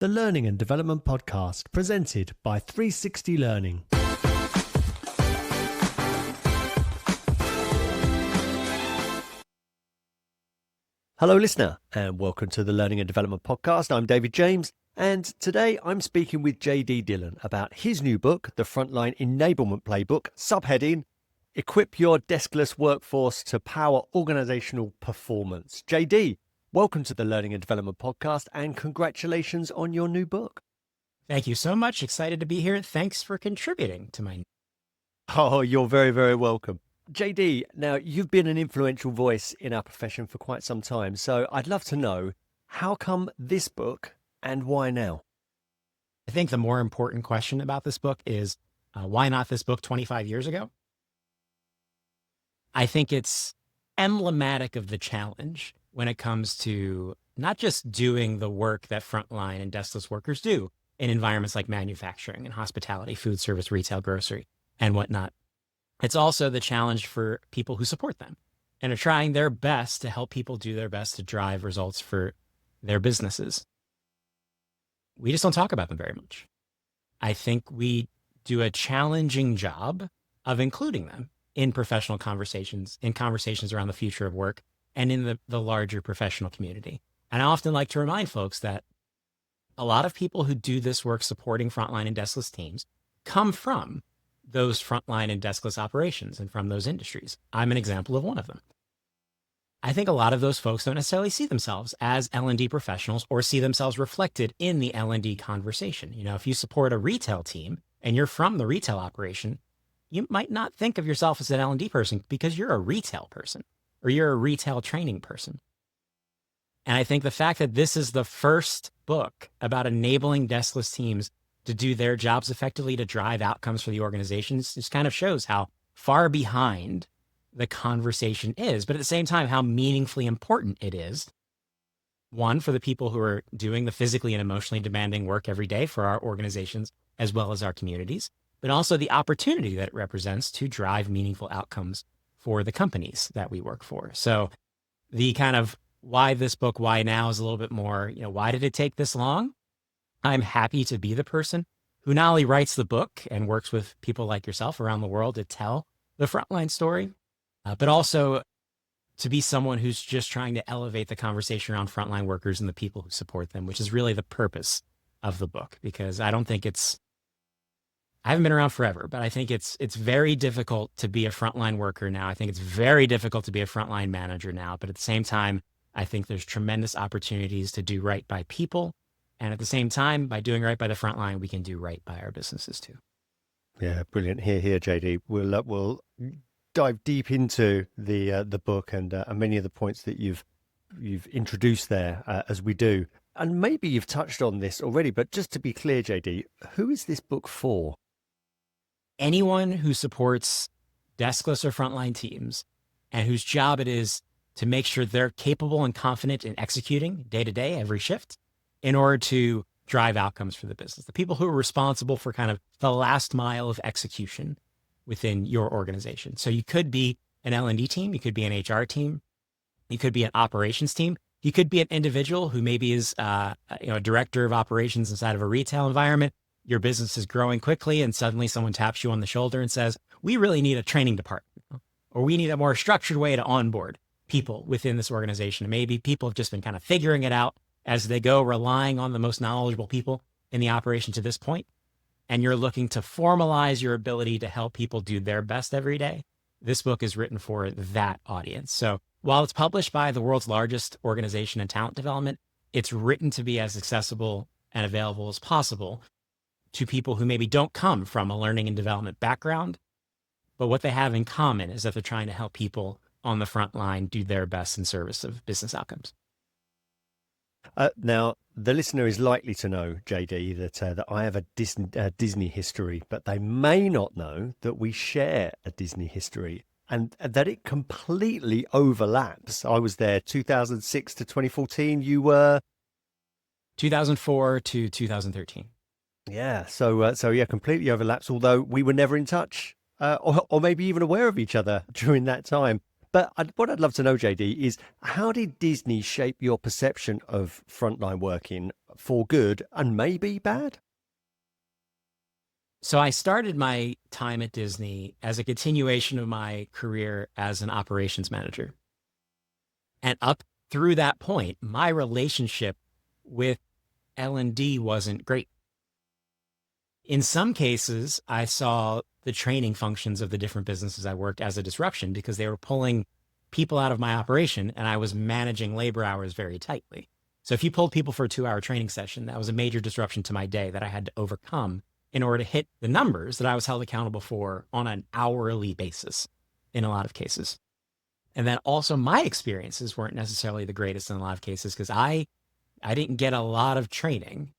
the Learning and Development Podcast, presented by 360 Learning. Hello, listener, and welcome to the Learning and Development Podcast. I'm David James, and today I'm speaking with JD Dillon about his new book, the Frontline Enablement Playbook, subheading, Equip Your Deskless Workforce to Power Organizational Performance. JD, welcome to the Learning and Development Podcast, and congratulations on your new book. Thank you so much. Excited to be here. Thanks for contributing to my... Oh, you're very, very welcome. JD, now you've been an influential voice in our profession for quite some time, so I'd love to know, how come this book and why now? I think the more important question about this book is, why not this book 25 years ago? I think it's emblematic of the challenge when it comes to not just doing the work that frontline and deskless workers do in environments like manufacturing and hospitality, food service, retail, grocery, and whatnot. It's also the challenge for people who support them and are trying their best to help people do their best to drive results for their businesses. We just don't talk about them very much. I think we do a challenging job of including them in professional conversations, in conversations around the future of work, and in the larger professional community. And I often like to remind folks that a lot of people who do this work supporting frontline and deskless teams come from those frontline and deskless operations and from those industries. I'm an example of one of them. I think a lot of those folks don't necessarily see themselves as L&D professionals or see themselves reflected in the L&D conversation. You know, if you support a retail team and you're from the retail operation, you might not think of yourself as an L&D person because you're a retail person or you're a retail training person. And I think the fact that this is the first book about enabling deskless teams to do their jobs effectively to drive outcomes for the organizations just kind of shows how far behind the conversation is, but at the same time, how meaningfully important it is. One, for the people who are doing the physically and emotionally demanding work every day for our organizations, as well as our communities, but also the opportunity that it represents to drive meaningful outcomes for the companies that we work for. So the kind of why this book, why now is a little bit more, why did it take this long? I'm happy to be the person who not only writes the book and works with people like yourself around the world to tell the frontline story, but also to be someone who's just trying to elevate the conversation around frontline workers and the people who support them, which is really the purpose of the book. Because I don't think I haven't been around forever, but I think it's very difficult to be a frontline worker now. I think it's very difficult to be a frontline manager now. But at the same time, I think there's tremendous opportunities to do right by people. And at the same time, by doing right by the frontline, we can do right by our businesses too. Yeah, brilliant. Here, JD. We'll dive deep into the book and many of the points that you've introduced there as we do. And maybe you've touched on this already, but just to be clear, JD, who is this book for? Anyone who supports deskless or frontline teams and whose job it is to make sure they're capable and confident in executing day to day, every shift, in order to drive outcomes for the business. The people who are responsible for kind of the last mile of execution within your organization. So you could be an L&D team, you could be an HR team, you could be an operations team, you could be an individual who maybe is a director of operations inside of a retail environment. Your business is growing quickly and suddenly someone taps you on the shoulder and says, we really need a training department, or we need a more structured way to onboard people within this organization. And maybe people have just been kind of figuring it out as they go, relying on the most knowledgeable people in the operation to this point. And you're looking to formalize your ability to help people do their best every day. This book is written for that audience. So while it's published by the world's largest organization in talent development, it's written to be as accessible and available as possible to people who maybe don't come from a learning and development background, but what they have in common is that they're trying to help people on the front line do their best in service of business outcomes. Now, the listener is likely to know, JD, that I have a Disney history, but they may not know that we share a Disney history and that it completely overlaps. I was there 2006 to 2014. You were? 2004 to 2013. Yeah, so yeah, completely overlaps, although we were never in touch or maybe even aware of each other during that time. But what I'd love to know, JD, is how did Disney shape your perception of frontline working for good and maybe bad? So I started my time at Disney as a continuation of my career as an operations manager. And up through that point, my relationship with L&D wasn't great. In some cases, I saw the training functions of the different businesses I worked as a disruption because they were pulling people out of my operation and I was managing labor hours very tightly. So if you pulled people for a 2-hour training session, that was a major disruption to my day that I had to overcome in order to hit the numbers that I was held accountable for on an hourly basis in a lot of cases. And then also my experiences weren't necessarily the greatest in a lot of cases because I didn't get a lot of training,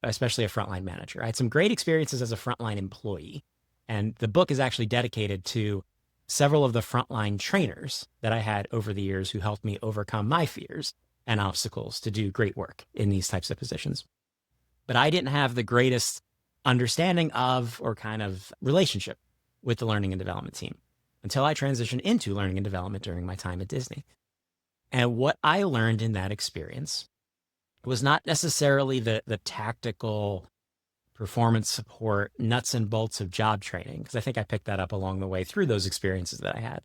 especially a frontline manager. I had some great experiences as a frontline employee. And the book is actually dedicated to several of the frontline trainers that I had over the years who helped me overcome my fears and obstacles to do great work in these types of positions. But I didn't have the greatest understanding of or kind of relationship with the learning and development team until I transitioned into learning and development during my time at Disney. And what I learned in that experience was not necessarily the tactical performance support, nuts and bolts of job training, because I think I picked that up along the way through those experiences that I had.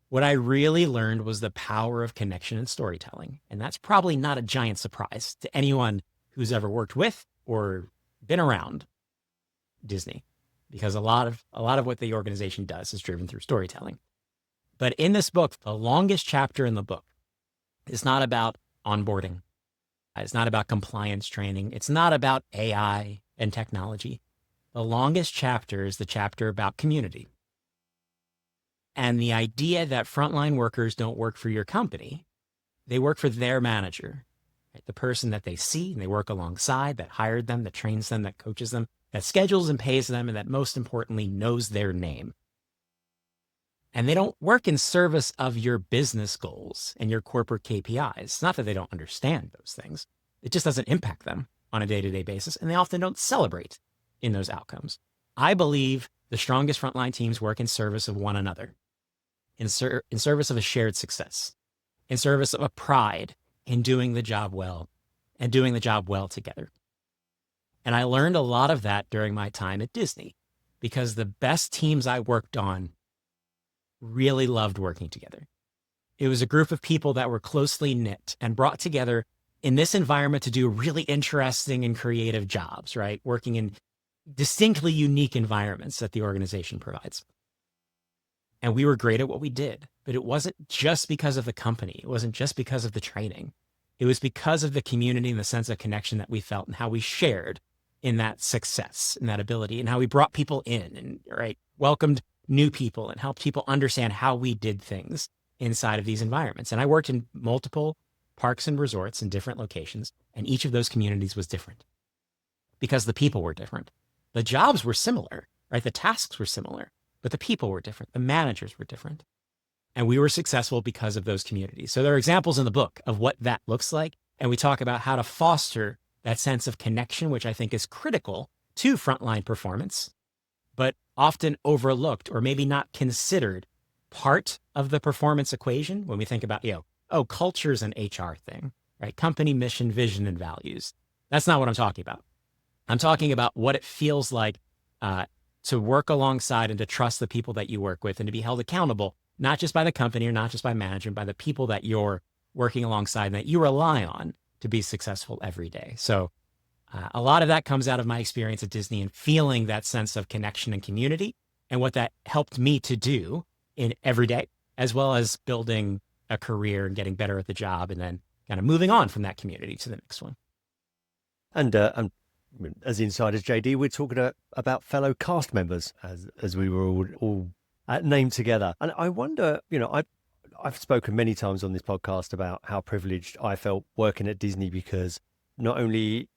What I really learned was the power of connection and storytelling. And that's probably not a giant surprise to anyone who's ever worked with or been around Disney, because a lot of what the organization does is driven through storytelling. But in this book, the longest chapter in the book is not about onboarding. It's not about compliance training. It's not about AI and technology. The longest chapter is the chapter about community. And the idea that frontline workers don't work for your company, they work for their manager, right? The person that they see and they work alongside, that hired them, that trains them, that coaches them, that schedules and pays them, and that most importantly knows their name. And they don't work in service of your business goals and your corporate KPIs. It's not that they don't understand those things. It just doesn't impact them on a day-to-day basis, and they often don't celebrate in those outcomes. I believe the strongest frontline teams work in service of one another, in service of a shared success, in service of a pride in doing the job well and doing the job well together. And I learned a lot of that during my time at Disney because the best teams I worked on really loved working together. It was a group of people that were closely knit and brought together in this environment to do really interesting and creative jobs, right? Working in distinctly unique environments that the organization provides. And we were great at what we did, but it wasn't just because of the company. It wasn't just because of the training. It was because of the community and the sense of connection that we felt and how we shared in that success and that ability and how we brought people in and right, welcomed new people and helped people understand how we did things inside of these environments. And I worked in multiple parks and resorts in different locations, and each of those communities was different because the people were different. The jobs were similar, right? The tasks were similar, but the people were different. The managers were different. And we were successful because of those communities. So there are examples in the book of what that looks like. And we talk about how to foster that sense of connection, which I think is critical to frontline performance, but often overlooked or maybe not considered part of the performance equation when we think about, culture's an HR thing, right? Company mission, vision, and values. That's not what I'm talking about. I'm talking about what it feels like to work alongside and to trust the people that you work with and to be held accountable, not just by the company or not just by management, by the people that you're working alongside and that you rely on to be successful every day. So a lot of that comes out of my experience at Disney and feeling that sense of connection and community and what that helped me to do in every day, as well as building a career and getting better at the job and then kind of moving on from that community to the next one. And as insiders, JD, we're talking about fellow cast members as we were all named together. And I wonder, I've spoken many times on this podcast about how privileged I felt working at Disney because not only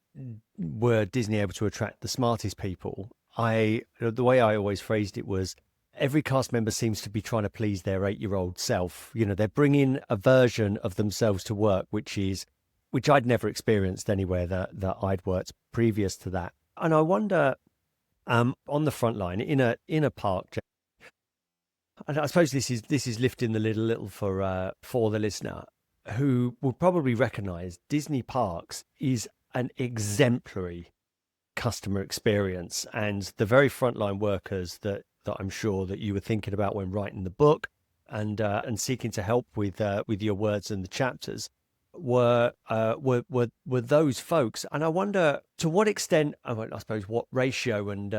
were Disney able to attract the smartest people, the way I always phrased it was every cast member seems to be trying to please their 8-year-old self. They're bringing a version of themselves to work, which I'd never experienced anywhere that I'd worked previous to that. And I wonder, on the front line, in a park, And I suppose this is lifting the lid a little for the listener who will probably recognise Disney Parks is an exemplary customer experience, and the very frontline workers that I'm sure that you were thinking about when writing the book and seeking to help with your words and the chapters were those folks. And I wonder to what extent, I suppose, what ratio and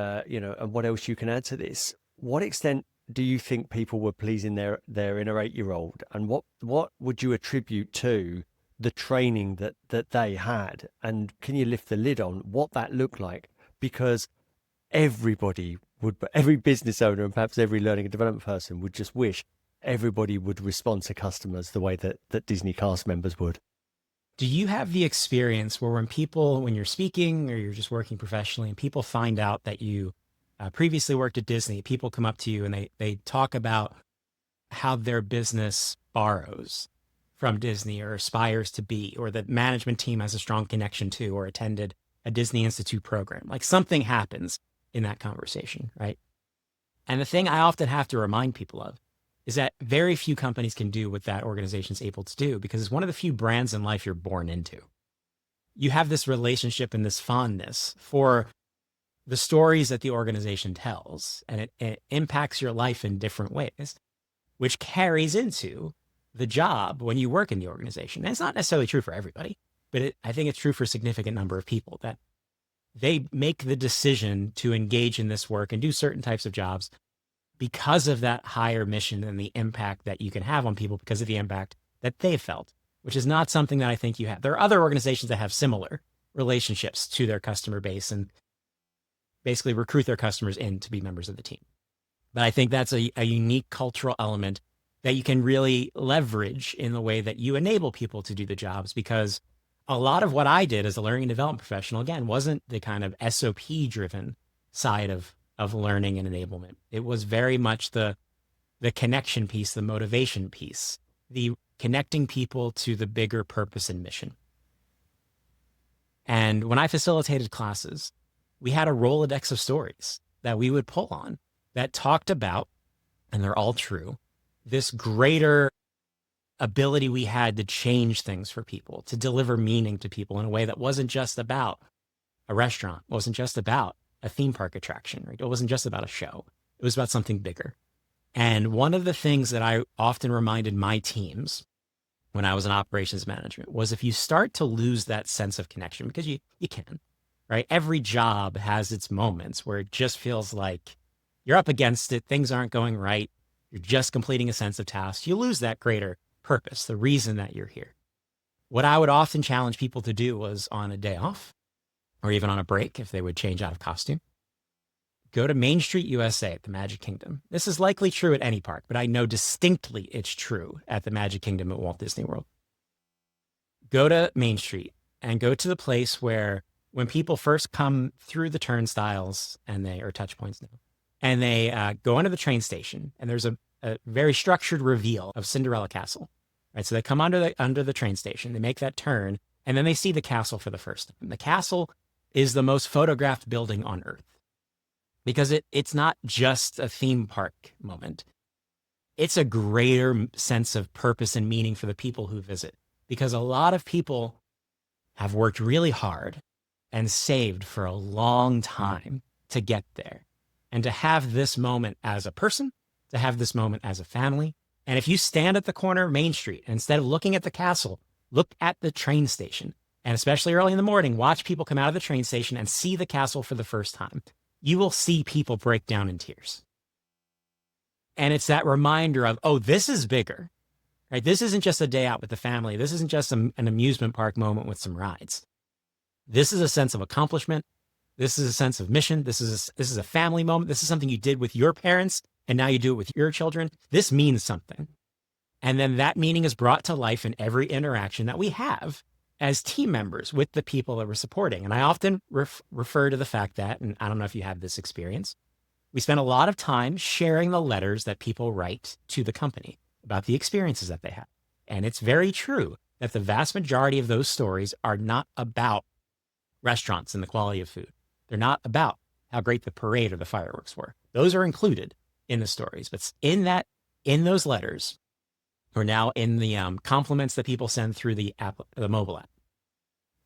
what else you can add to this. What extent do you think people were pleasing their inner 8-year-old, and what would you attribute to the training that they had? And can you lift the lid on what that looked like? Because every business owner and perhaps every learning and development person would just wish everybody would respond to customers the way that Disney cast members would. Do you have the experience where when you're speaking or you're just working professionally and people find out that you previously worked at Disney, people come up to you and they talk about how their business borrows from Disney or aspires to be, or the management team has a strong connection to or attended a Disney Institute program? Like something happens in that conversation, right? And the thing I often have to remind people of is that very few companies can do what that organization is able to do, because it's one of the few brands in life you're born into. You have this relationship and this fondness for the stories that the organization tells, and it impacts your life in different ways, which carries into the job when you work in the organization. And it's not necessarily true for everybody, but I think it's true for a significant number of people that they make the decision to engage in this work and do certain types of jobs because of that higher mission and the impact that you can have on people because of the impact that they felt, which is not something that I think you have. There are other organizations that have similar relationships to their customer base and basically recruit their customers in to be members of the team. But I think that's a unique cultural element that you can really leverage in the way that you enable people to do the jobs, because a lot of what I did as a learning and development professional, again, wasn't the kind of SOP driven side of learning and enablement. It was very much the connection piece, the motivation piece, the connecting people to the bigger purpose and mission. And when I facilitated classes, we had a Rolodex of stories that we would pull on that talked about, and they're all true, this greater ability we had to change things for people, to deliver meaning to people in a way that wasn't just about a restaurant, wasn't just about a theme park attraction, right? It wasn't just about a show. It was about something bigger. And one of the things that I often reminded my teams when I was in operations management was, if you start to lose that sense of connection, because you can, right? Every job has its moments where it just feels like you're up against it, things aren't going right, you're just completing a sense of task. You lose that greater purpose, the reason that you're here. What I would often challenge people to do was, on a day off, or even on a break, if they would change out of costume, go to Main Street, USA at the Magic Kingdom. This is likely true at any park, but I know distinctly it's true at the Magic Kingdom at Walt Disney World. Go to Main Street and go to the place where, when people first come through the turnstiles or touch points now, and they go into the train station, and there's a very structured reveal of Cinderella Castle, right? So they come under the train station, they make that turn, and then they see the castle for the first time. The castle is the most photographed building on Earth, because it's not just a theme park moment. It's a greater sense of purpose and meaning for the people who visit, because a lot of people have worked really hard and saved for a long time to get there. And to have this moment as a person, to have this moment as a family. And if you stand at the corner of Main Street, and instead of looking at the castle, look at the train station, and especially early in the morning, watch people come out of the train station and see the castle for the first time, you will see people break down in tears. And it's that reminder of, oh, this is bigger, right? This isn't just a day out with the family. This isn't just an amusement park moment with some rides. This is a sense of accomplishment. This is a sense of mission. This is a family moment. This is something you did with your parents, and now you do it with your children. This means something. And then that meaning is brought to life in every interaction that we have as team members with the people that we're supporting. And I often refer to the fact that, and I don't know if you have this experience, we spend a lot of time sharing the letters that people write to the company about the experiences that they have. And it's very true that the vast majority of those stories are not about restaurants and the quality of food. They're not about how great the parade or the fireworks were. Those are included, in the stories, but in those letters, or now in the compliments that people send through the mobile app,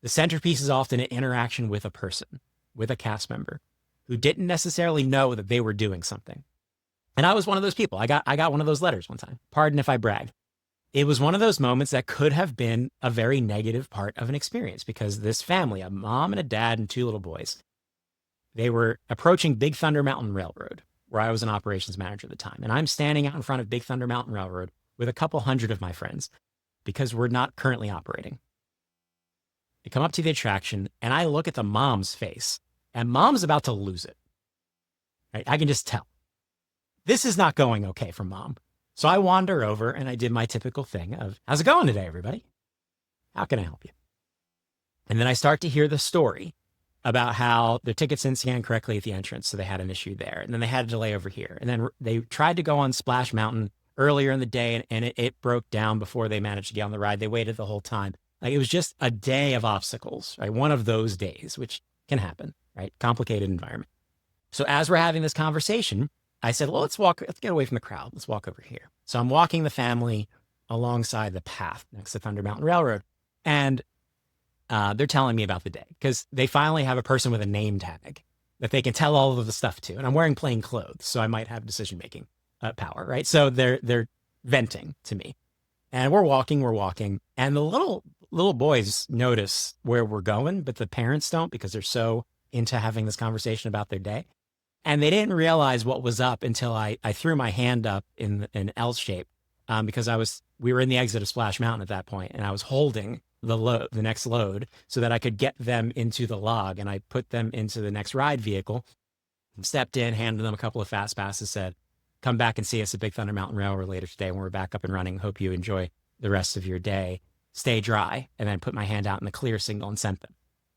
the centerpiece is often an interaction with a person, with a cast member who didn't necessarily know that they were doing something. And I was one of those people. I got one of those letters one time. Pardon if I brag. It was one of those moments that could have been a very negative part of an experience, because this family, a mom and a dad and two little boys, they were approaching Big Thunder Mountain Railroad, where I was an operations manager at the time. And I'm standing out in front of Big Thunder Mountain Railroad with a couple hundred of my friends because we're not currently operating. I come up to the attraction and I look at the mom's face, and mom's about to lose it. Right? I can just tell. This is not going okay for mom. So I wander over and I did my typical thing of, how's it going today, everybody? How can I help you? And then I start to hear the story about how the tickets didn't scan correctly at the entrance, so they had an issue there. And then they had a delay over here. And then they tried to go on Splash Mountain earlier in the day, and it broke down before they managed to get on the ride. They waited the whole time. Like, it was just a day of obstacles, right? One of those days, which can happen, right? Complicated environment. So as we're having this conversation, I said, well, let's get away from the crowd. Let's walk over here. So I'm walking the family alongside the path next to Thunder Mountain Railroad. And they're telling me about the day, because they finally have a person with a name tag that they can tell all of the stuff to. And I'm wearing plain clothes, so I might have decision-making power, right? So they're venting to me. And we're walking. And the little boys notice where we're going, but the parents don't, because they're so into having this conversation about their day. And they didn't realize what was up until I threw my hand up in an L shape, because we were in the exit of Splash Mountain at that point, and I was holding the next load so that I could get them into the log, and I put them into the next ride vehicle, stepped in, handed them a couple of fast passes, said, come back and see us at Big Thunder Mountain Railroad later today when we're back up and running. Hope you enjoy the rest of your day. Stay dry. And then put my hand out in the clear signal and sent them.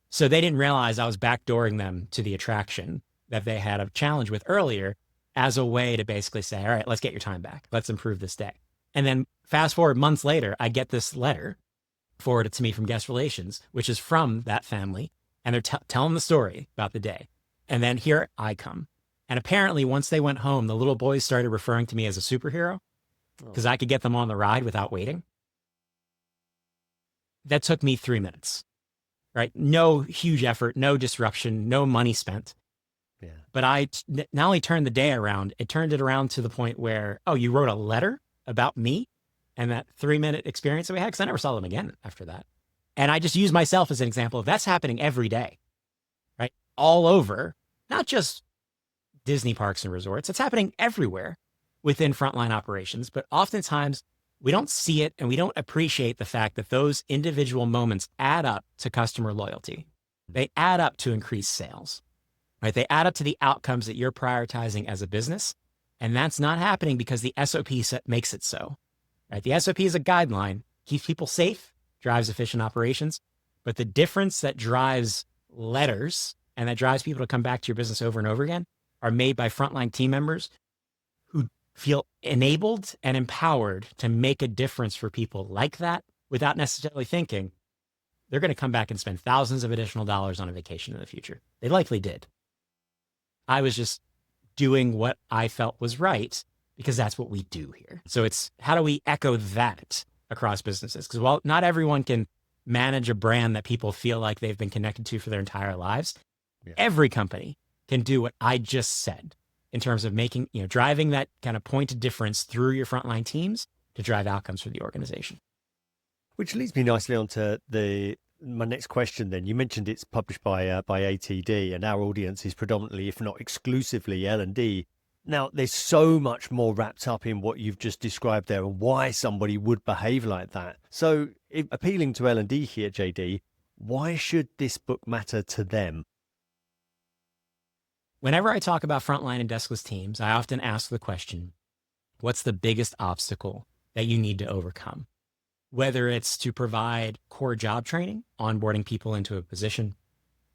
So they didn't realize I was backdooring them to the attraction that they had a challenge with earlier, as a way to basically say, all right, let's get your time back. Let's improve this day. And then fast forward months later, I get this letter forwarded to me from guest relations, which is from that family. And they're telling the story about the day. And then here I come. And apparently once they went home, the little boys started referring to me as a superhero, because I could get them on the ride without waiting. That took me 3 minutes, right? No huge effort, no disruption, no money spent. Yeah. But I not only turned the day around, it turned it around to the point where, oh, you wrote a letter about me and that 3-minute experience that we had, because I never saw them again after that. And I just use myself as an example of that's happening every day, right? All over, not just Disney parks and resorts. It's happening everywhere within frontline operations, but oftentimes we don't see it and we don't appreciate the fact that those individual moments add up to customer loyalty. They add up to increased sales, right? They add up to the outcomes that you're prioritizing as a business. And that's not happening because the SOP makes it so, right? The SOP is a guideline, keeps people safe, drives efficient operations. But the difference that drives letters and that drives people to come back to your business over and over again are made by frontline team members who feel enabled and empowered to make a difference for people like that without necessarily thinking they're going to come back and spend thousands of additional dollars on a vacation in the future. They likely did. I was just doing what I felt was right because that's what we do here. So it's how do we echo that across businesses? Because while not everyone can manage a brand that people feel like they've been connected to for their entire lives, every company can do what I just said in terms of making, driving that kind of point of difference through your frontline teams to drive outcomes for the organization. Which leads me nicely onto my next question then. You mentioned it's published by ATD, and our audience is predominantly, if not exclusively, L&D. Now, there's so much more wrapped up in what you've just described there and why somebody would behave like that. So, appealing to L&D here, JD, why should this book matter to them? Whenever I talk about frontline and deskless teams, I often ask the question, what's the biggest obstacle that you need to overcome? Whether it's to provide core job training, onboarding people into a position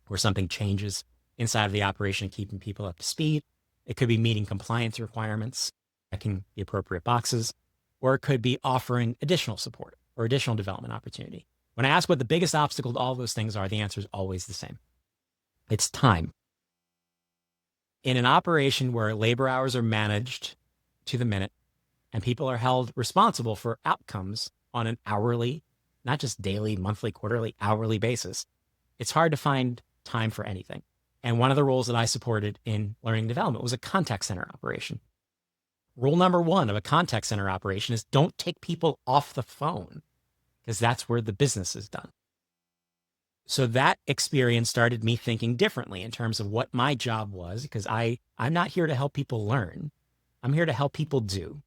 where something changes inside of the operation, keeping people up to speed. It could be meeting compliance requirements, checking the appropriate boxes, or it could be offering additional support or additional development opportunity. When I ask what the biggest obstacle to all those things are, the answer is always the same. It's time. In an operation where labor hours are managed to the minute, and people are held responsible for outcomes on an hourly, not just daily, monthly, quarterly, hourly basis. It's hard to find time for anything. And one of the roles that I supported in learning and development was a contact center operation. Rule number one of a contact center operation is don't take people off the phone, because that's where the business is done. So that experience started me thinking differently in terms of what my job was, because I'm not here to help people learn. I'm here to help people do.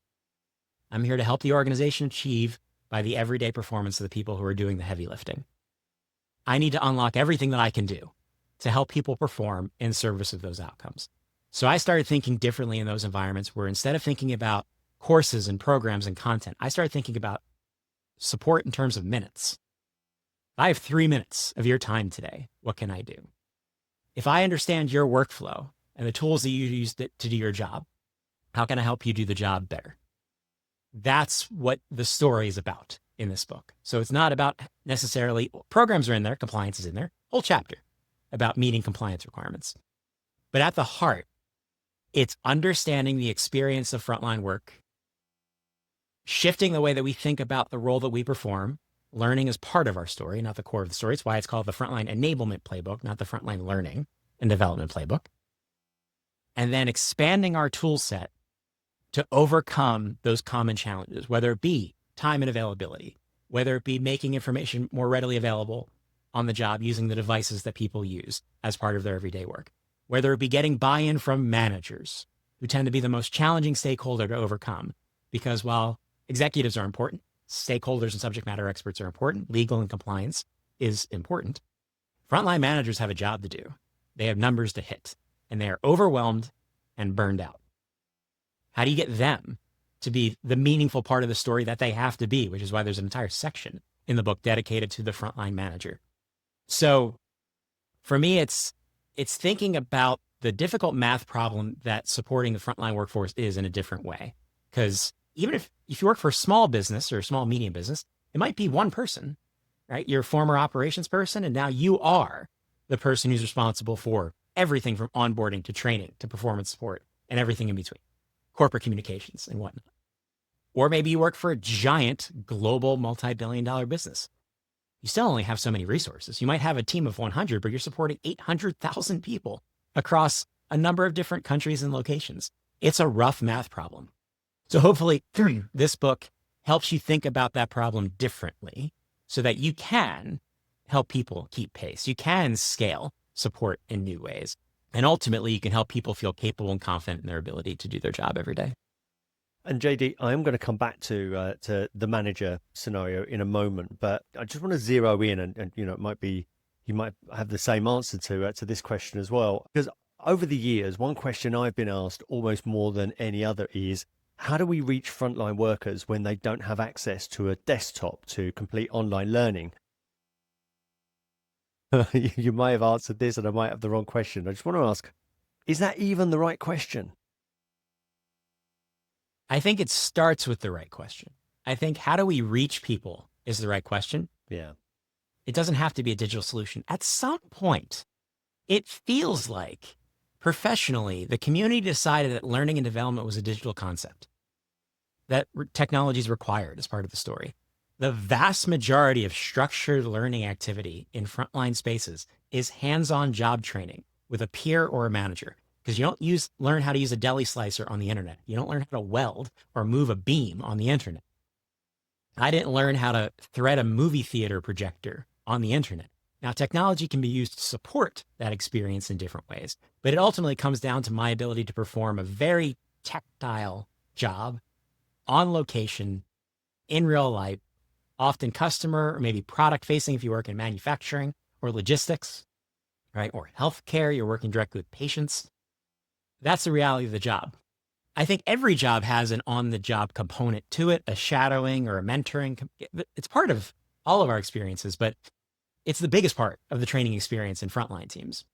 I'm here to help the organization achieve by the everyday performance of the people who are doing the heavy lifting. I need to unlock everything that I can do to help people perform in service of those outcomes. So I started thinking differently in those environments where instead of thinking about courses and programs and content, I started thinking about support in terms of minutes. I have 3 minutes of your time today. What can I do? If I understand your workflow and the tools that you use to do your job, how can I help you do the job better? That's what the story is about in this book. So it's not about necessarily, programs are in there, compliance is in there, whole chapter about meeting compliance requirements. But at the heart, it's understanding the experience of frontline work, shifting the way that we think about the role that we perform. Learning is part of our story, not the core of the story. It's why it's called the Frontline Enablement Playbook, not the Frontline Learning and Development Playbook. And then expanding our tool set to overcome those common challenges, whether it be time and availability, whether it be making information more readily available on the job using the devices that people use as part of their everyday work, whether it be getting buy-in from managers who tend to be the most challenging stakeholder to overcome, because while executives are important, stakeholders and subject matter experts are important, legal and compliance is important, frontline managers have a job to do. They have numbers to hit, and they are overwhelmed and burned out. How do you get them to be the meaningful part of the story that they have to be, which is why there's an entire section in the book dedicated to the frontline manager. So for me, it's thinking about the difficult math problem that supporting the frontline workforce is in a different way. Because even if you work for a small business or a small medium business, it might be one person, right? You're a former operations person, and now you are the person who's responsible for everything from onboarding to training to performance support and everything in between, corporate communications and whatnot. Or maybe you work for a giant global multi-billion-dollar business. You still only have so many resources. You might have a team of 100, but you're supporting 800,000 people across a number of different countries and locations. It's a rough math problem. So hopefully this book helps you think about that problem differently so that you can help people keep pace. You can scale support in new ways. And ultimately, you can help people feel capable and confident in their ability to do their job every day. And JD, I am going to come back to the manager scenario in a moment, but I just want to zero in, and it might be you might have the same answer to this question as well. Because over the years, one question I've been asked almost more than any other is, how do we reach frontline workers when they don't have access to a desktop to complete online learning? You might have answered this, and I might have the wrong question. I just want to ask, is that even the right question? I think it starts with the right question. I think how do we reach people is the right question. Yeah. It doesn't have to be a digital solution. At some point, it feels like professionally, the community decided that learning and development was a digital concept, that technology is required as part of the story. The vast majority of structured learning activity in frontline spaces is hands-on job training with a peer or a manager. Because you don't learn how to use a deli slicer on the internet. You don't learn how to weld or move a beam on the internet. I didn't learn how to thread a movie theater projector on the internet. Now, technology can be used to support that experience in different ways, but it ultimately comes down to my ability to perform a very tactile job on location, in real life, often customer or maybe product facing if you work in manufacturing or logistics, right? Or healthcare, you're working directly with patients. That's the reality of the job. I think every job has an on-the-job component to it, a shadowing or a mentoring. It's part of all of our experiences, but it's the biggest part of the training experience in frontline teams.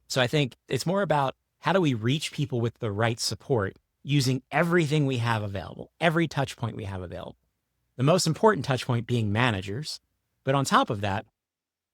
So I think it's more about how do we reach people with the right support using everything we have available, every touch point we have available. The most important touch point being managers. But on top of that,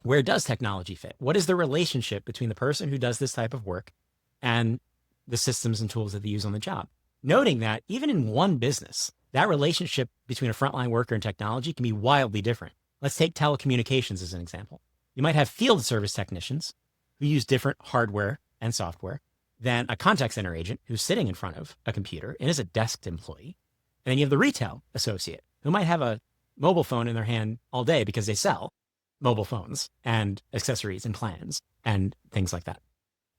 where does technology fit? What is the relationship between the person who does this type of work and the systems and tools that they use on the job? noting that even in one business, that relationship between a frontline worker and technology can be wildly different. Let's take telecommunications as an example. You might have field service technicians who use different hardware and software than a contact center agent who's sitting in front of a computer and is a desk employee. And then you have the retail associate who might have a mobile phone in their hand all day because they sell mobile phones and accessories and plans and things like that.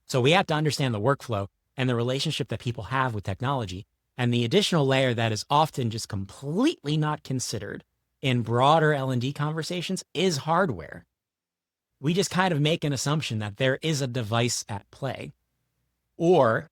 So we have to understand the workflow and the relationship that people have with technology. And the additional layer that is often just completely not considered in broader L&D conversations is hardware. We just kind of make an assumption that there is a device at play, or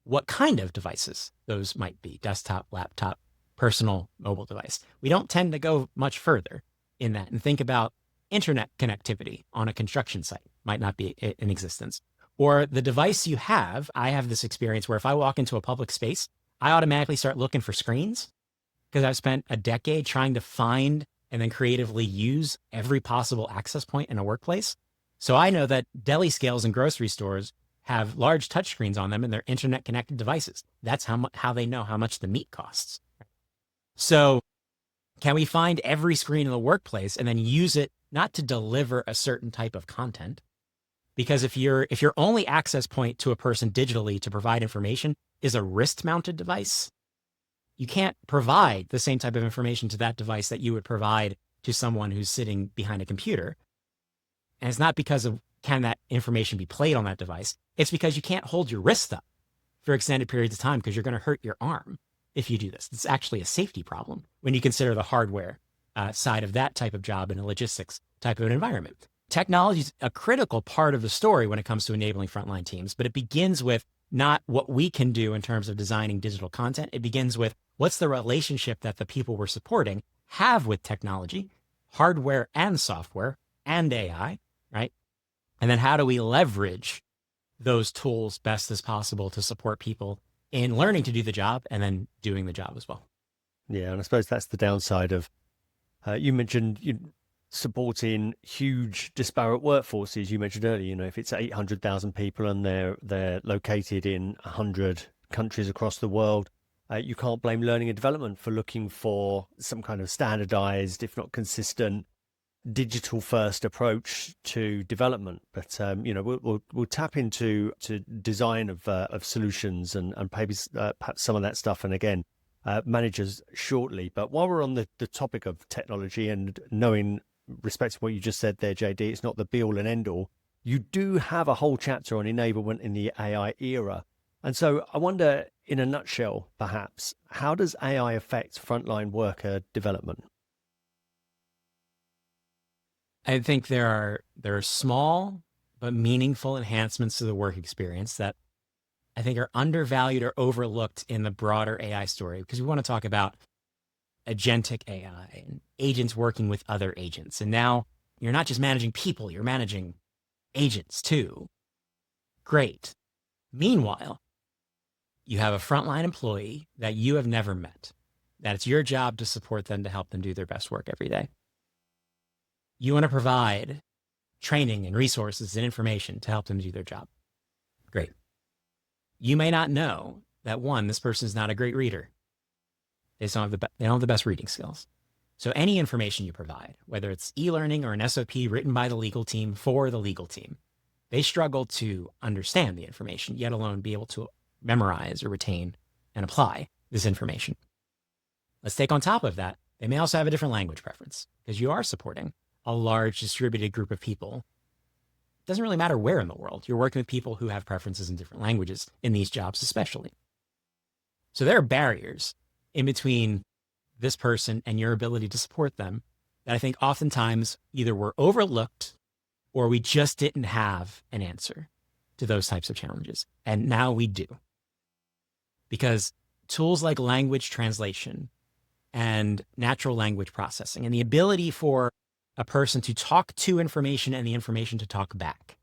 what kind of devices those might be: desktop, laptop, personal mobile device. We don't tend to go much further in that and think about internet connectivity on a construction site might not be in existence. Or the device you have. I have this experience where if I walk into a public space, I automatically start looking for screens because I've spent a decade trying to find and then creatively use every possible access point in a workplace. So I know that deli scales and grocery stores have large touchscreens on them and they're internet connected devices. That's how they know how much the meat costs. So can we find every screen in the workplace and then use it not to deliver a certain type of content? Because if your only access point to a person digitally to provide information is a wrist-mounted device, you can't provide the same type of information to that device that you would provide to someone who's sitting behind a computer. And it's not because of can that information be played on that device. It's because you can't hold your wrist up for extended periods of time because you're going to hurt your arm if you do this. It's actually a safety problem when you consider the hardware side of that type of job in a logistics type of an environment. Technology is a critical part of the story when it comes to enabling frontline teams, but it begins with not what we can do in terms of designing digital content. It begins with what's the relationship that the people we're supporting have with technology, hardware and software and AI, right? And then how do we leverage those tools best as possible to support people in learning to do the job and then doing the job as well? Yeah, and I suppose that's the downside of, you mentioned supporting huge disparate workforces. You mentioned earlier, if it's 800,000 people and they're located in 100 countries across the world, you can't blame learning and development for looking for some kind of standardized, if not consistent, digital first approach to development. But we'll tap into design of solutions and perhaps some of that stuff, and again managers shortly. But while we're on the topic of technology and knowing, respecting what you just said there, JD, it's not the be all and end all. You do have a whole chapter on enablement in the AI era. And so I wonder, in a nutshell, perhaps, how does AI affect frontline worker development? I think there are small but meaningful enhancements to the work experience that I think are undervalued or overlooked in the broader AI story, because we want to talk about agentic AI and agents working with other agents. And now you're not just managing people, you're managing agents too. Great. Meanwhile, you have a frontline employee that you have never met, that it's your job to support them, to help them do their best work every day. You want to provide training and resources and information to help them do their job. Great. You may not know that, one, this person is not a great reader. They don't have the best reading skills. So any information you provide, whether it's e-learning or an SOP written by the legal team for the legal team, they struggle to understand the information, yet alone be able to memorize or retain and apply this information. Let's take on top of that, they may also have a different language preference, because you are supporting a large distributed group of people. It doesn't really matter where in the world. You're working with people who have preferences in different languages in these jobs especially. So there are barriers in between this person and your ability to support them that I think oftentimes either were overlooked or we just didn't have an answer to those types of challenges. And now we do. Because tools like language translation and natural language processing and the ability for a person to talk to information and the information to talk back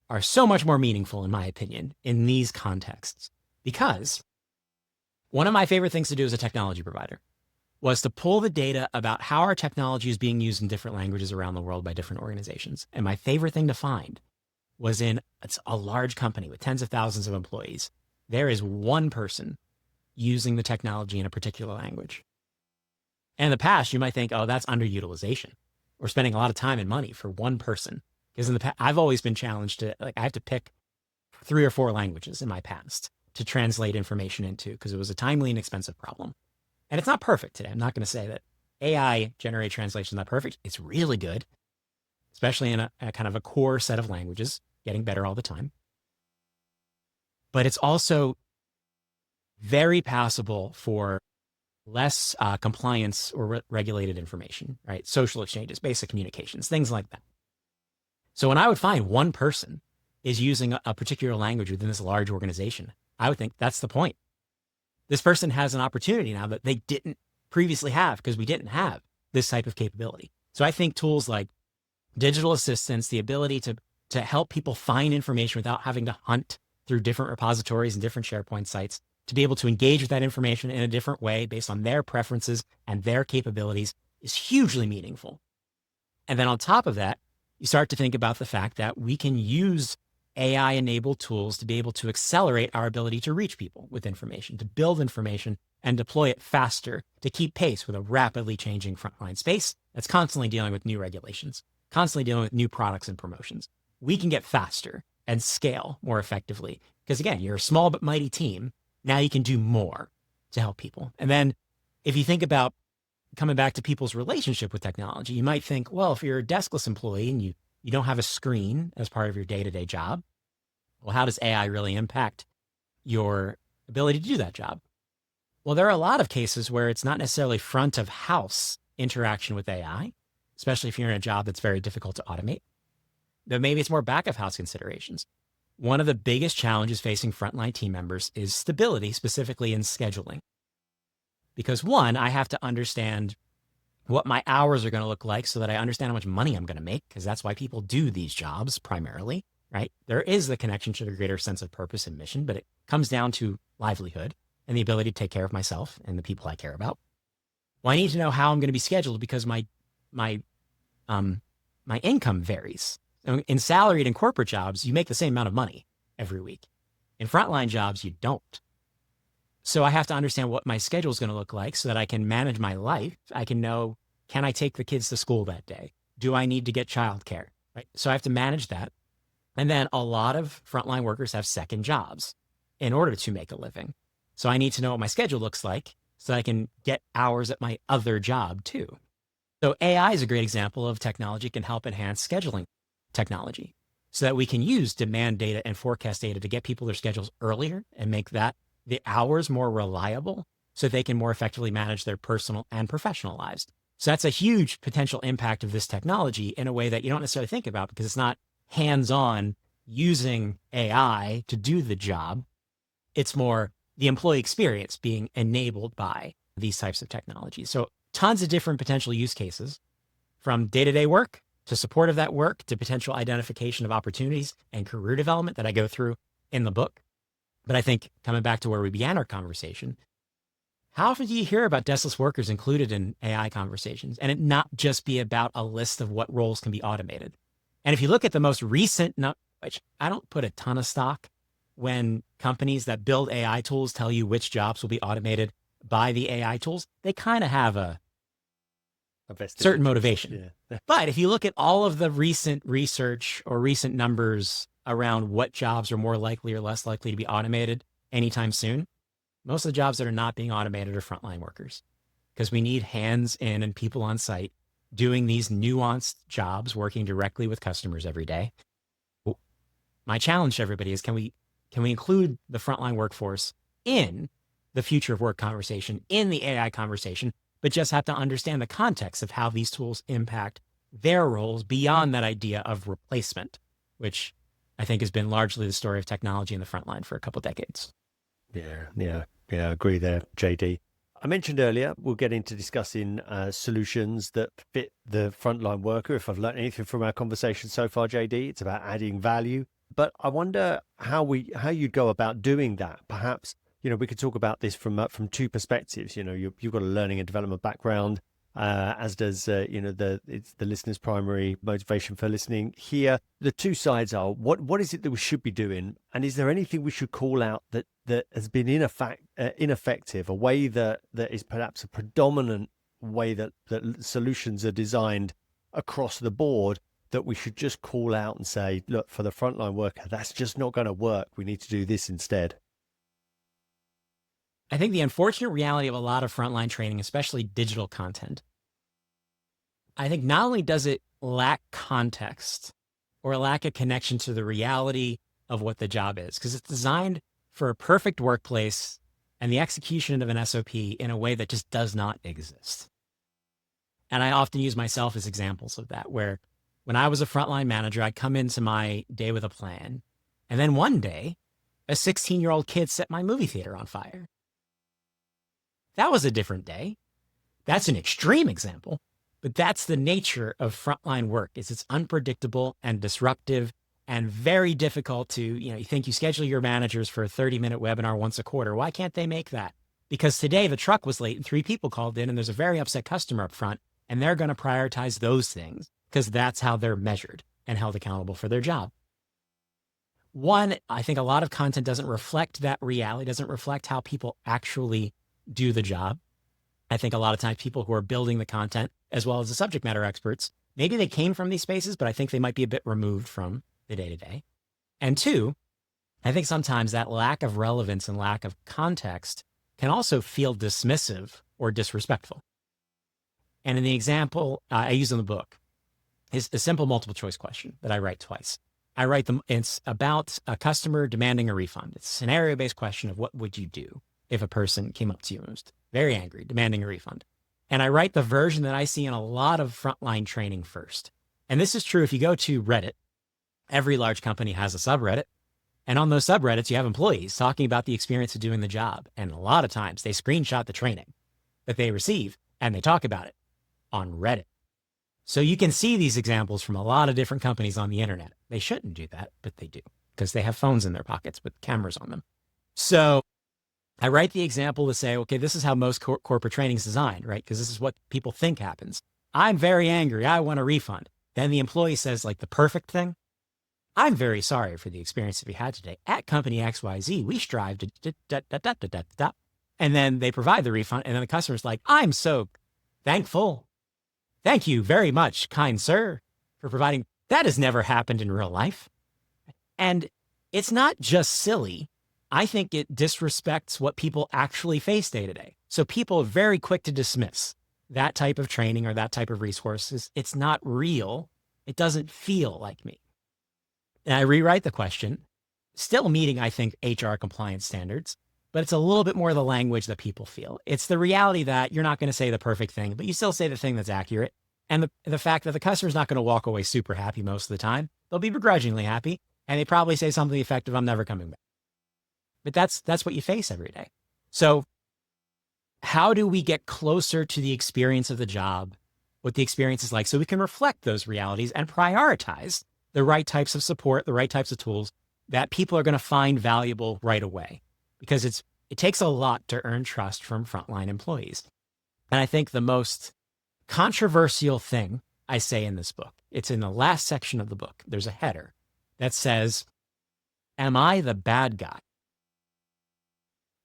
are so much more meaningful, in my opinion, in these contexts. Because one of my favorite things to do as a technology provider was to pull the data about how our technology is being used in different languages around the world by different organizations. And my favorite thing to find was it's a large company with tens of thousands of employees. There is one person using the technology in a particular language. And in the past, you might think, oh, that's underutilization. We're spending a lot of time and money for one person. Because in the past, I've always been challenged to, like, I have to pick 3 or 4 languages in my past to translate information into, because it was a timely and expensive problem. And it's not perfect today. I'm not going to say that AI generated translation is not perfect. It's really good, especially in a kind of a core set of languages, getting better all the time. But it's also very passable for less compliance or regulated information, right? Social exchanges, basic communications, things like that. So when I would find one person is using a particular language within this large organization, I would think that's the point. This person has an opportunity now that they didn't previously have because we didn't have this type of capability. So I think tools like digital assistants, the ability to help people find information without having to hunt through different repositories and different SharePoint sites, to be able to engage with that information in a different way based on their preferences and their capabilities is hugely meaningful. And then on top of that, you start to think about the fact that we can use AI-enabled tools to be able to accelerate our ability to reach people with information, to build information and deploy it faster, to keep pace with a rapidly changing frontline space that's constantly dealing with new regulations, constantly dealing with new products and promotions. We can get faster and scale more effectively because, again, you're a small but mighty team. Now you can do more to help people. And then if you think about coming back to people's relationship with technology, you might think, well, if you're a deskless employee and you don't have a screen as part of your day-to-day job, well, how does AI really impact your ability to do that job? Well, there are a lot of cases where it's not necessarily front of house interaction with AI, especially if you're in a job that's very difficult to automate. But maybe it's more back of house considerations. One of the biggest challenges facing frontline team members is stability, specifically in scheduling. Because one, I have to understand what my hours are going to look like so that I understand how much money I'm going to make, because that's why people do these jobs primarily, right? There is the connection to the greater sense of purpose and mission, but it comes down to livelihood and the ability to take care of myself and the people I care about. Well, I need to know how I'm going to be scheduled because my income varies. In salaried and corporate jobs, you make the same amount of money every week. In frontline jobs, you don't. So I have to understand what my schedule is going to look like so that I can manage my life. I can know, can I take the kids to school that day? Do I need to get childcare? Right? So I have to manage that. And then a lot of frontline workers have second jobs in order to make a living. So I need to know what my schedule looks like so that I can get hours at my other job too. So AI is a great example of technology that can help enhance scheduling technology so that we can use demand data and forecast data to get people their schedules earlier and make that the hours more reliable so they can more effectively manage their personal and professional lives. So that's a huge potential impact of this technology in a way that you don't necessarily think about because it's not hands-on using AI to do the job. It's more the employee experience being enabled by these types of technologies. So tons of different potential use cases from day-to-day work to support of that work to potential identification of opportunities and career development that I go through in the book. But I think coming back to where we began our conversation, how often do you hear about deskless workers included in AI conversations and it not just be about a list of what roles can be automated? And if you look at the most recent, which I don't put a ton of stock when companies that build AI tools tell you which jobs will be automated by the AI tools, they kind of have a certain motivation. Yeah. But if you look at all of the recent research or recent numbers around what jobs are more likely or less likely to be automated anytime soon, most of the jobs that are not being automated are frontline workers because we need hands in and people on site doing these nuanced jobs, working directly with customers every day. My challenge to everybody is, can we include the frontline workforce in the future of work conversation, in the AI conversation, but just have to understand the context of how these tools impact their roles beyond that idea of replacement, which I think has been largely the story of technology in the frontline for a couple of decades. Yeah, agree there, JD. I mentioned earlier, we'll get into discussing solutions that fit the frontline worker. If I've learned anything from our conversation so far, JD, it's about adding value. But I wonder how you'd go about doing that. Perhaps, we could talk about this from 2 perspectives. You've got a learning and development background. as does it's the listener's primary motivation for listening here. The two sides are what is it that we should be doing, and is there anything we should call out that has been ineffective, a way that is perhaps a predominant way that solutions are designed across the board, that we should just call out and say, look, for the frontline worker, that's just not going to work. We need to do this instead. I think the unfortunate reality of a lot of frontline training, especially digital content, I think not only does it lack context or lack a connection to the reality of what the job is, because it's designed for a perfect workplace and the execution of an SOP in a way that just does not exist. And I often use myself as examples of that, where when I was a frontline manager, I'd come into my day with a plan. And then one day, a 16-year-old kid set my movie theater on fire. That was a different day. That's an extreme example, but that's the nature of frontline work. It's unpredictable and disruptive and very difficult to, you think you schedule your managers for a 30-minute webinar once a quarter. Why can't they make that? Because today the truck was late and 3 people called in and there's a very upset customer up front, and they're going to prioritize those things because that's how they're measured and held accountable for their job. One, I think a lot of content doesn't reflect that reality, doesn't reflect how people actually do the job. I think a lot of times people who are building the content, as well as the subject matter experts, maybe they came from these spaces, but I think they might be a bit removed from the day-to-day. And two, I think sometimes that lack of relevance and lack of context can also feel dismissive or disrespectful. And in the example I use in the book is a simple multiple choice question that I write twice. I write them, it's about a customer demanding a refund. It's a scenario-based question of what would you do if a person came up to you and was very angry, demanding a refund. And I write the version that I see in a lot of frontline training first. And this is true if you go to Reddit. Every large company has a subreddit. And on those subreddits, you have employees talking about the experience of doing the job. And a lot of times they screenshot the training that they receive and they talk about it on Reddit. So you can see these examples from a lot of different companies on the internet. They shouldn't do that, but they do because they have phones in their pockets with cameras on them. So I write the example to say, okay, this is how most corporate training is designed, right? Because this is what people think happens. I'm very angry. I want a refund. Then the employee says like the perfect thing. I'm very sorry for the experience that we had today. At company XYZ, we strive to and then they provide the refund. And then the customer's like, I'm so thankful. Thank you very much, kind sir, for providing. That has never happened in real life. And it's not just silly. I think it disrespects what people actually face day to day. So people are very quick to dismiss that type of training or that type of resources. It's not real. It doesn't feel like me. And I rewrite the question, still meeting, I think, HR compliance standards, but it's a little bit more the language that people feel. It's the reality that you're not going to say the perfect thing, but you still say the thing that's accurate. And the fact that the customer's not going to walk away super happy most of the time. They'll be begrudgingly happy. And they probably say something effective, I'm never coming back. But that's what you face every day. So how do we get closer to the experience of the job, what the experience is like, so we can reflect those realities and prioritize the right types of support, the right types of tools that people are going to find valuable right away? Because it takes a lot to earn trust from frontline employees. And I think the most controversial thing I say in this book, it's in the last section of the book. There's a header that says, am I the bad guy?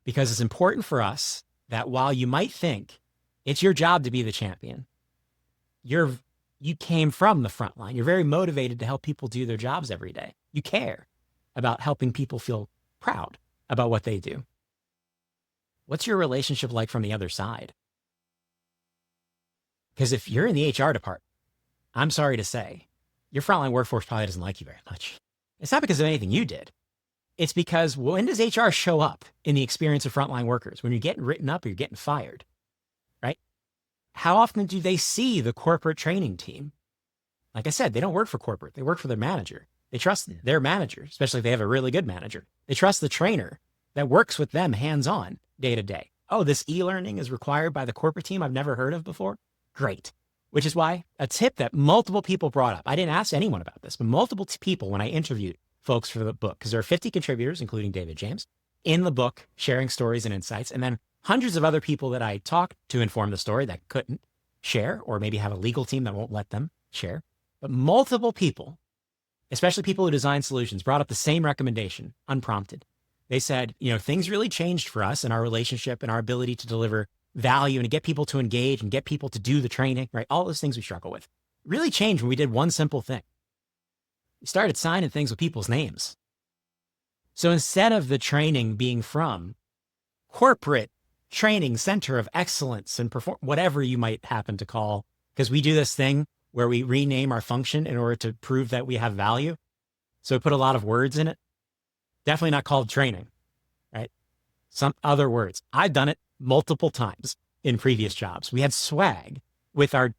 Because it's important for us that while you might think it's your job to be the champion, you came from the front line. You're very motivated to help people do their jobs every day. You care about helping people feel proud about what they do. What's your relationship like from the other side? Because if you're in the HR department, I'm sorry to say, your frontline workforce probably doesn't like you very much. It's not because of anything you did. It's because when does HR show up in the experience of frontline workers? When you're getting written up or you're getting fired, right? How often do they see the corporate training team? Like I said, they don't work for corporate. They work for their manager. They trust their manager, especially if they have a really good manager. They trust the trainer that works with them hands-on day to day. Oh, this e-learning is required by the corporate team I've never heard of before? Great. Which is why a tip that multiple people brought up, I didn't ask anyone about this, but multiple people when I interviewed folks for the book, because there are 50 contributors, including David James, in the book, sharing stories and insights, and then hundreds of other people that I talked to inform the story that couldn't share, or maybe have a legal team that won't let them share. But multiple people, especially people who design solutions, brought up the same recommendation, unprompted. They said, things really changed for us in our relationship and our ability to deliver value and to get people to engage and get people to do the training, right? All those things we struggle with really changed when we did one simple thing. We started signing things with people's names. So instead of the training being from corporate training center of excellence and whatever you might happen to call, because we do this thing where we rename our function in order to prove that we have value. So we put a lot of words in it. Definitely not called training, right? Some other words. I've done it multiple times in previous jobs. We had swag with our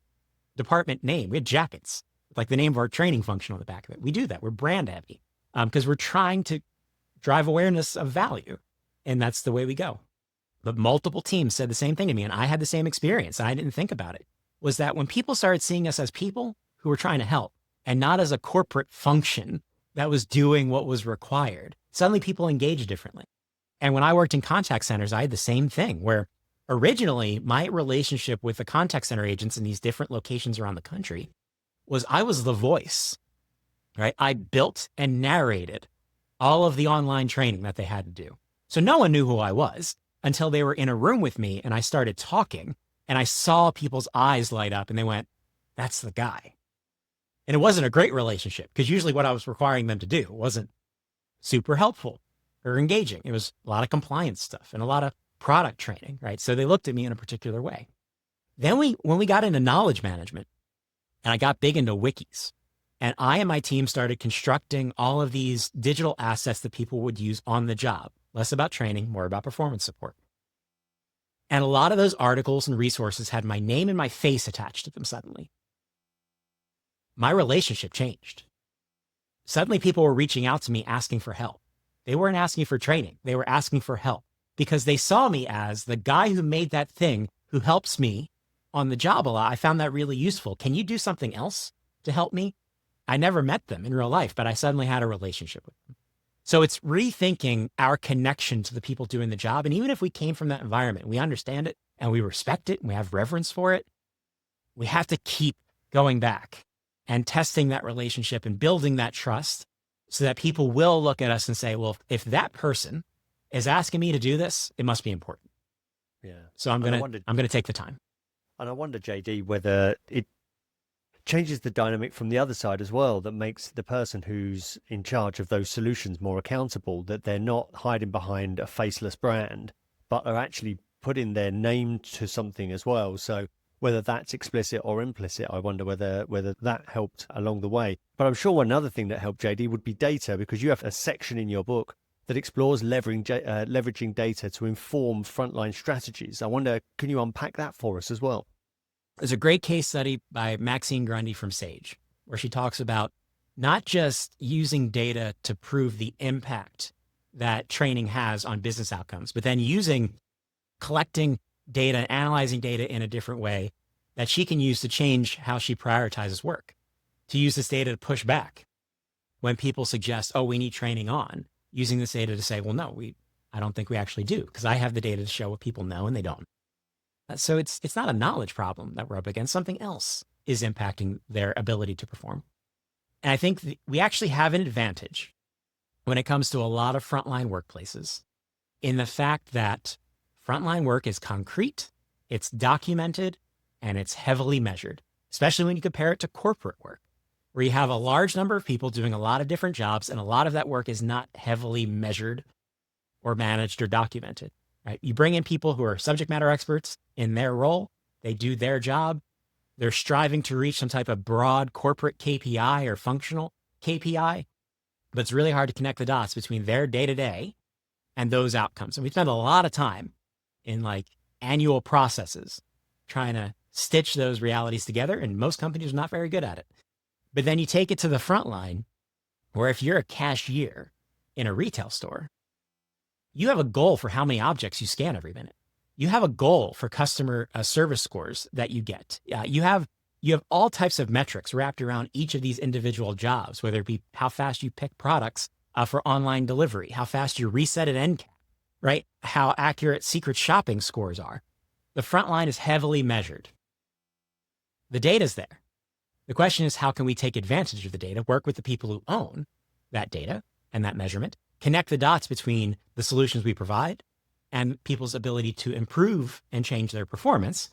department name. We had jackets, like the name of our training function on the back of it. We do that. We're brand heavy because we're trying to drive awareness of value. And that's the way we go. But multiple teams said the same thing to me. And I had the same experience. And I didn't think about it, was that when people started seeing us as people who were trying to help and not as a corporate function that was doing what was required, suddenly people engaged differently. And when I worked in contact centers, I had the same thing where originally my relationship with the contact center agents in these different locations around the country was I was the voice, right? I built and narrated all of the online training that they had to do. So no one knew who I was until they were in a room with me and I started talking and I saw people's eyes light up and they went, that's the guy. And it wasn't a great relationship because usually what I was requiring them to do wasn't super helpful or engaging. It was a lot of compliance stuff and a lot of product training, right? So they looked at me in a particular way. Then when we got into knowledge management and I got big into wikis, and I and my team started constructing all of these digital assets that people would use on the job, less about training, more about performance support. And a lot of those articles and resources had my name and my face attached to them suddenly. My relationship changed. Suddenly people were reaching out to me asking for help. They weren't asking for training. They were asking for help because they saw me as the guy who made that thing who helps me on the job a lot. I found that really useful. Can you do something else to help me? I never met them in real life, but I suddenly had a relationship with them. So it's rethinking our connection to the people doing the job. And even if we came from that environment, we understand it and we respect it and we have reverence for it, we have to keep going back and testing that relationship and building that trust so that people will look at us and say, well, if that person is asking me to do this, it must be important. Yeah. So I'm going to take the time. And I wonder, JD, whether it changes the dynamic from the other side as well, that makes the person who's in charge of those solutions more accountable, that they're not hiding behind a faceless brand, but are actually putting their name to something as well. So whether that's explicit or implicit, I wonder whether that helped along the way. But I'm sure another thing that helped, JD, would be data, because you have a section in your book that explores leveraging data to inform frontline strategies. I wonder, can you unpack that for us as well? There's a great case study by Maxine Grundy from Sage, where she talks about not just using data to prove the impact that training has on business outcomes, but then collecting data, analyzing data in a different way that she can use to change how she prioritizes work, to use this data to push back when people suggest, oh, we need training on, using this data to say, well, no, I don't think we actually do, because I have the data to show what people know and they don't. So it's not a knowledge problem that we're up against. Something else is impacting their ability to perform. And I think we actually have an advantage when it comes to a lot of frontline workplaces in the fact that frontline work is concrete, it's documented, and it's heavily measured, especially when you compare it to corporate work, where you have a large number of people doing a lot of different jobs, and a lot of that work is not heavily measured or managed or documented. Right? You bring in people who are subject matter experts in their role, they do their job, they're striving to reach some type of broad corporate KPI or functional KPI, but it's really hard to connect the dots between their day-to-day and those outcomes. And we spend a lot of time in like annual processes trying to stitch those realities together, and most companies are not very good at it. But then you take it to the front line, where if you're a cashier in a retail store, you have a goal for how many objects you scan every minute. You have a goal for customer service scores that you get. You have all types of metrics wrapped around each of these individual jobs, whether it be how fast you pick products for online delivery, how fast you reset an end cap, right? How accurate secret shopping scores are. The front line is heavily measured. The data's there. The question is, how can we take advantage of the data, work with the people who own that data and that measurement, connect the dots between the solutions we provide and people's ability to improve and change their performance,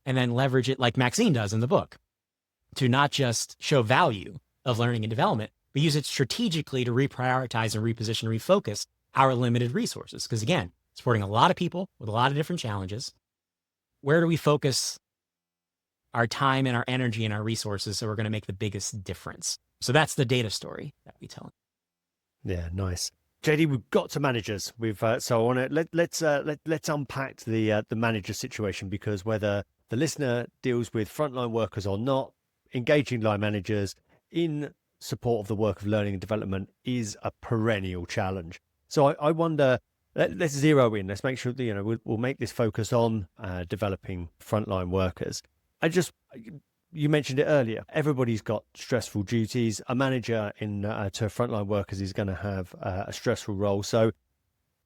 and then leverage it like Maxine does in the book to not just show value of learning and development, but use it strategically to reprioritize and reposition, refocus our limited resources. Because again, supporting a lot of people with a lot of different challenges, where do we focus our time and our energy and our resources so we're going to make the biggest difference? So that's the data story that we tell. Yeah, nice. JD, we've got to managers. So I want to let's unpack the manager situation, because whether the listener deals with frontline workers or not, engaging line managers in support of the work of learning and development is a perennial challenge. So I wonder, let's zero in. Let's make sure that, we'll make this focus on developing frontline workers. You mentioned it earlier. Everybody's got stressful duties. A manager to frontline workers is going to have a stressful role. So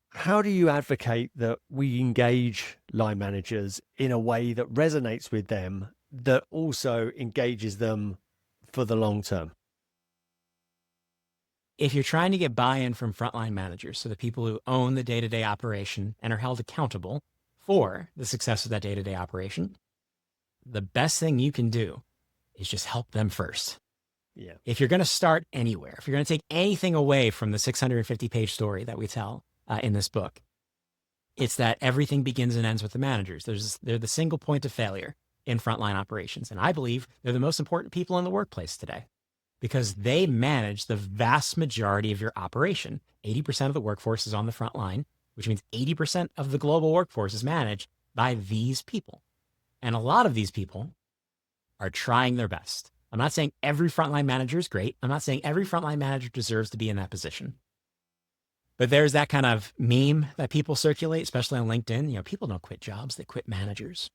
how do you advocate that we engage line managers in a way that resonates with them, that also engages them for the long term? If you're trying to get buy-in from frontline managers, so the people who own the day-to-day operation and are held accountable for the success of that day-to-day operation, the best thing you can do is just help them first. Yeah. If you're going to start anywhere, if you're going to take anything away from the 650-page story that we tell in this book, it's that everything begins and ends with the managers. They're the single point of failure in frontline operations. And I believe they're the most important people in the workplace today, because they manage the vast majority of your operation. 80% of the workforce is on the front line, which means 80% of the global workforce is managed by these people. And a lot of these people are trying their best. I'm not saying every frontline manager is great. I'm not saying every frontline manager deserves to be in that position. But there's that kind of meme that people circulate, especially on LinkedIn. People don't quit jobs, they quit managers.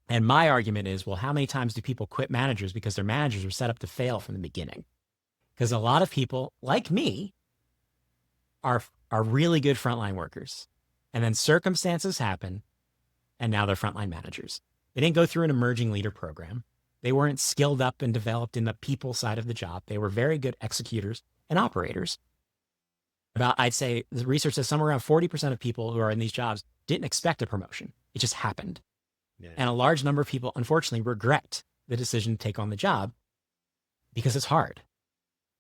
And my argument is, well, how many times do people quit managers because their managers were set up to fail from the beginning? Because a lot of people, like me, are really good frontline workers. And then circumstances happen, and now they're frontline managers. They didn't go through an emerging leader program. They weren't skilled up and developed in the people side of the job. They were very good executors and operators. I'd say the research says somewhere around 40% of people who are in these jobs didn't expect a promotion. It just happened. Yeah. And a large number of people, unfortunately, regret the decision to take on the job because it's hard,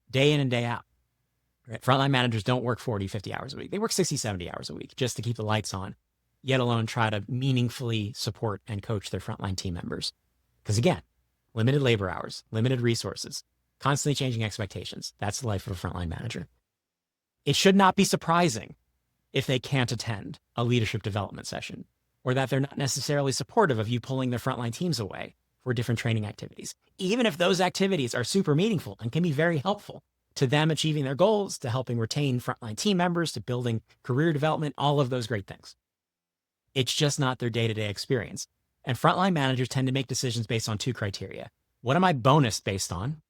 day in and day out. Right? Frontline managers don't work 40, 50 hours a week. They work 60, 70 hours a week just to keep the lights on, yet alone try to meaningfully support and coach their frontline team members. Because again, limited labor hours, limited resources, constantly changing expectations. That's the life of a frontline manager. It should not be surprising if they can't attend a leadership development session, or that they're not necessarily supportive of you pulling their frontline teams away for different training activities, even if those activities are super meaningful and can be very helpful to them achieving their goals, to helping retain frontline team members, to building career development, all of those great things. It's just not their day-to-day experience. And frontline managers tend to make decisions based on two criteria. What am I bonused based on?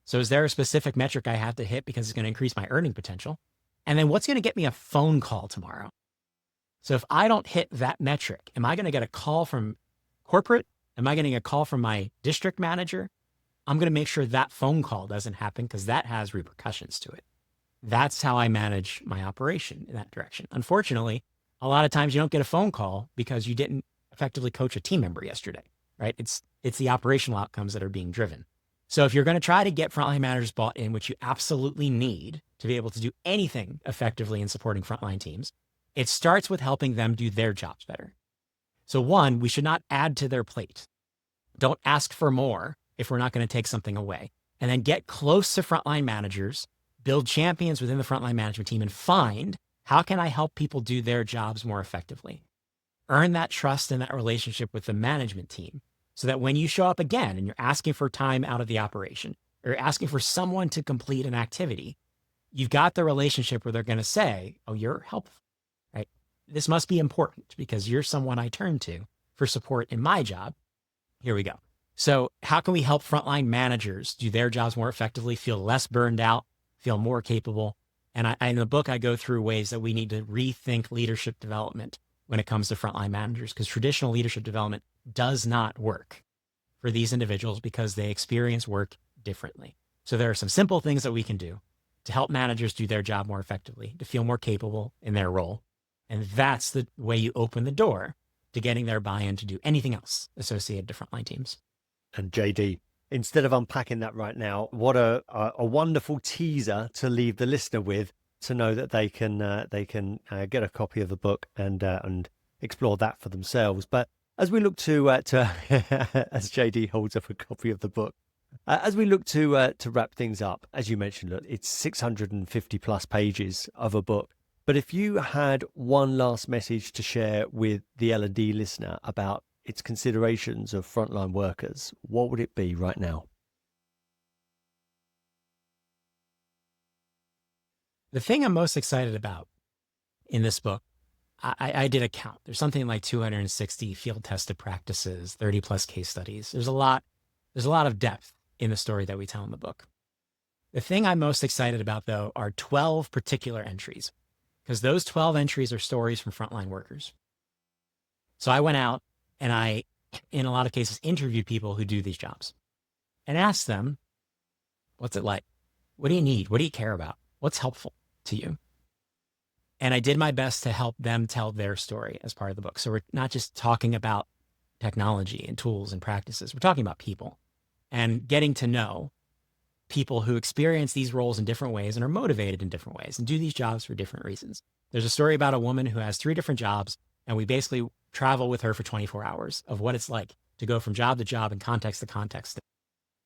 So is there a specific metric I have to hit because it's going to increase my earning potential? And then what's going to get me a phone call tomorrow? So if I don't hit that metric, am I going to get a call from corporate? Am I getting a call from my district manager? I'm going to make sure that phone call doesn't happen because that has repercussions to it. That's how I manage my operation in that direction. Unfortunately, a lot of times you don't get a phone call because you didn't effectively coach a team member yesterday, right? It's the operational outcomes that are being driven. So if you're going to try to get frontline managers bought in, which you absolutely need to be able to do anything effectively in supporting frontline teams, it starts with helping them do their jobs better. So one, we should not add to their plate. Don't ask for more if we're not going to take something away. And then get close to frontline managers, build champions within the frontline management team, and find how can I help people do their jobs more effectively? Earn that trust and that relationship with the management team so that when you show up again and you're asking for time out of the operation or asking for someone to complete an activity, you've got the relationship where they're going to say, oh, you're helpful, right? This must be important because you're someone I turn to for support in my job. Here we go. So how can we help frontline managers do their jobs more effectively, feel less burned out, feel more capable? And in the book, I go through ways that we need to rethink leadership development when it comes to frontline managers, because traditional leadership development does not work for these individuals because they experience work differently. So there are some simple things that we can do to help managers do their job more effectively, to feel more capable in their role. And that's the way you open the door to getting their buy-in to do anything else associated to frontline teams. And JD, instead of unpacking that right now, what a wonderful teaser to leave the listener with, to know that they can get a copy of the book and explore that for themselves. But as we look to as JD holds up a copy of the book, as we look to wrap things up, as you mentioned, look, it's 650 plus pages of a book. But if you had one last message to share with the L&D listener about its considerations of frontline workers, what would it be right now? The thing I'm most excited about in this book, I did a count. There's something like 260 field tested practices, 30 plus case studies. There's a lot of depth in the story that we tell in the book. The thing I'm most excited about, though, are 12 particular entries, because those 12 entries are stories from frontline workers. So I went out and I, in a lot of cases, interviewed people who do these jobs and asked them, what's it like? What do you need? What do you care about? What's helpful to you? And I did my best to help them tell their story as part of the book. So we're not just talking about technology and tools and practices. We're talking about people and getting to know people who experience these roles in different ways and are motivated in different ways and do these jobs for different reasons. There's a story about a woman who has 3 different jobs, and we basically travel with her for 24 hours of what it's like to go from job to job and context to context.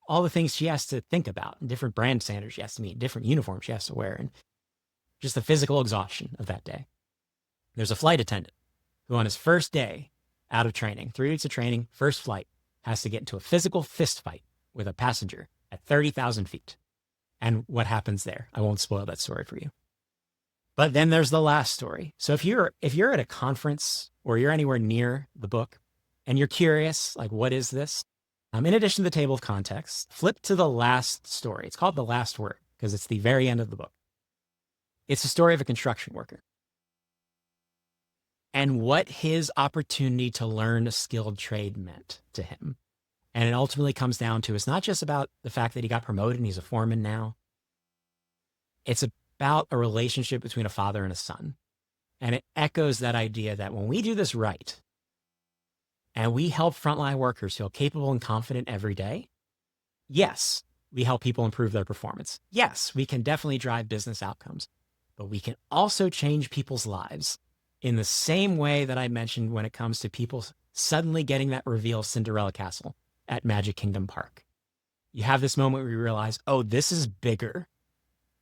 All the things she has to think about, and different brand standards she has to meet, different uniforms she has to wear, and just the physical exhaustion of that day. There's a flight attendant who on his first day out of training, 3 weeks of training, first flight, has to get into a physical fist fight with a passenger at 30,000 feet. And what happens there? I won't spoil that story for you. But then there's the last story. So if you're at a conference or you're anywhere near the book and you're curious, like, what is this? In addition to the table of contents, flip to the last story. It's called The Last Word because it's the very end of the book. It's the story of a construction worker and what his opportunity to learn a skilled trade meant to him. And it ultimately comes down to, it's not just about the fact that he got promoted and he's a foreman now. It's about a relationship between a father and a son. And it echoes that idea that when we do this right, and we help frontline workers feel capable and confident every day, yes, we help people improve their performance. Yes, we can definitely drive business outcomes, but we can also change people's lives in the same way that I mentioned when it comes to people suddenly getting that reveal of Cinderella Castle at Magic Kingdom Park. You have this moment where you realize, oh, this is bigger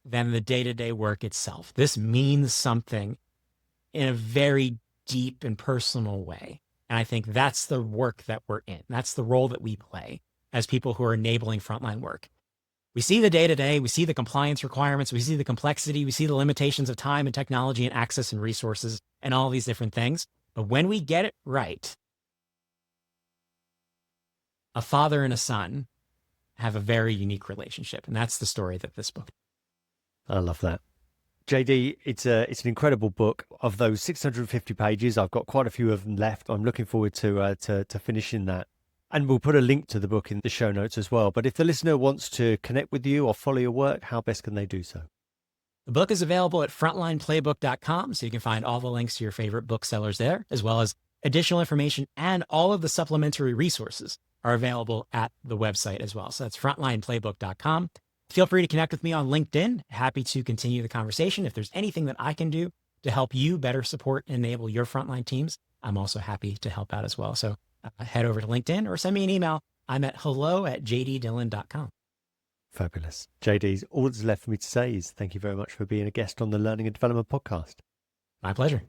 than the day-to-day work itself. This means something in a very deep and personal way. And I think that's the work that we're in. That's the role that we play as people who are enabling frontline work. We see the day-to-day, we see the compliance requirements, we see the complexity, we see the limitations of time and technology and access and resources and all these different things. But when we get it right, a father and a son have a very unique relationship. And that's the story that this book. I love that. JD, it's an incredible book. Of those 650 pages, I've got quite a few of them left. I'm looking forward to finishing that. And we'll put a link to the book in the show notes as well. But if the listener wants to connect with you or follow your work, how best can they do so? The book is available at frontlineplaybook.com, so you can find all the links to your favorite booksellers there, as well as additional information, and all of the supplementary resources are available at the website as well. So that's frontlineplaybook.com. Feel free to connect with me on LinkedIn. Happy to continue the conversation. If there's anything that I can do to help you better support and enable your frontline teams, I'm also happy to help out as well. So head over to LinkedIn or send me an email. I'm at hello@jddillon.com. Fabulous. JD, all that's left for me to say is thank you very much for being a guest on the Learning and Development Podcast. My pleasure.